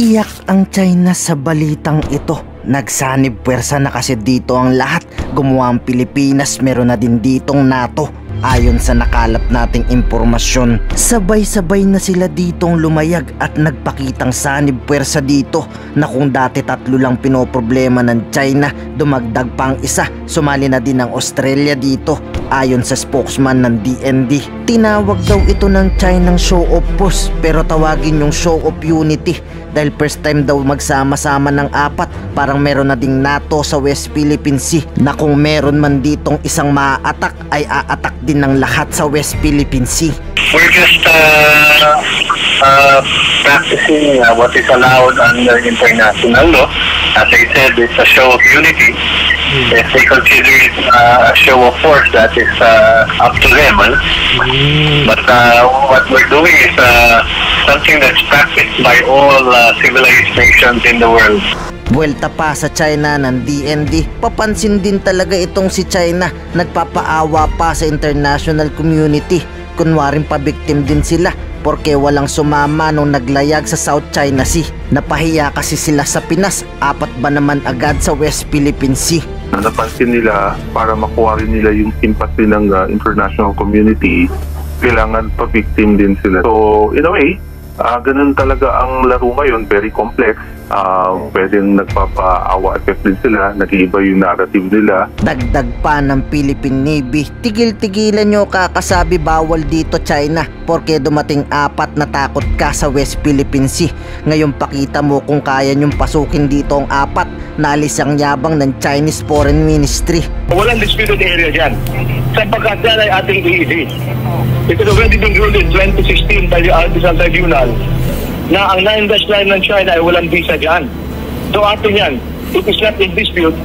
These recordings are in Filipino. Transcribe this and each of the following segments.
Iyak ang China sa balitang ito. Nagsanib puwersa na kasi dito ang lahat. Gumawa ang Pilipinas, meron na din ditong NATO. Ayon sa nakalap nating impormasyon, sabay-sabay na sila ditong lumayag at nagpakitang sanib puwersa dito na kung dati 3 lang pinoproblema ng China, dumagdag pa ang isa. Sumali na din ang Australia dito. Ayon sa spokesman ng DND, tinawag daw ito ng Chinang show of force pero tawagin yung show of unity dahil first time daw magsama-sama ng 4. Parang meron na ding NATO sa West Philippine Sea na kung meron man ditong isang maa-attack ay a-attack din ng lahat sa West Philippine Sea. We're just practicing what is allowed under international law. As I said, it's a show of unity. If they consider it a show of force, that is up to them. But what we're doing is something that's practiced by all civilized nations in the world. Buwelta pa sa China ng DND, papansin din talaga itong si China. Nagpapaawa pa sa international community. Kunwaring pa-victim din sila porque walang sumama nung naglayag sa South China Sea. Napahiya kasi sila sa Pinas, 4 ba naman agad sa West Philippine Sea. Napansin nila para makuha rin nila yung sympathy ng international community, kailangan pa-victim din sila. So in a way, ganun talaga ang laro ngayon, very complex. Pwedeng nagpapaawa effect din sila, nag-iiba yung narrative nila. Dagdag pa ng Philippine Navy, tigil-tigilan nyo kakasabi bawal dito China porque dumating 4 na takot ka sa West Philippine Sea. Ngayon pakita mo kung kaya nyong pasukin dito ang 4. Nalis ang yabang ng Chinese Foreign Ministry. Walang disputed area dyan sapagkat yan ay ating EEZ. It has already been ruled in 2016 by the Arbitral Tribunal na ang 9-line ng China ay walang visa dyan. So atin yan, it is not in dispute,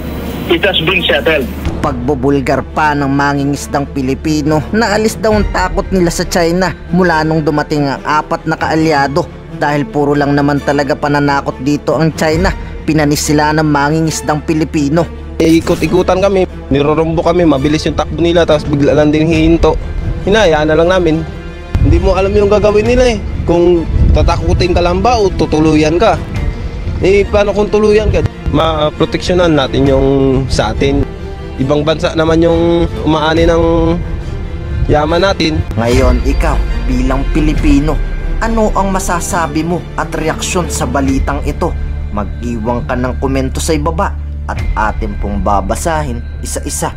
it has been settled. Pagbubulgar pa ng mangingisdang Pilipino, naalis daw ang takot nila sa China mula nung dumating ang 4 na kaalyado. Dahil puro lang naman talaga pananakot dito ang China, pinanis sila ng mangingisdang Pilipino. Ikot-ikutan kami, nirorombo kami, mabilis yung takbo nila tapos bigla lang din hihinto. Hinayaan na lang namin. Hindi mo alam yung gagawin nila eh. Kung tatakutin ka lang ba o tutuluyan ka? Paano kung tuluyan ka? Maproteksyonan natin yung sa atin. Ibang bansa naman yung umaani ng yaman natin. Ngayon ikaw bilang Pilipino, ano ang masasabi mo at reaksyon sa balitang ito? Mag-iwan ka ng komento sa ibaba at atin pong babasahin isa-isa.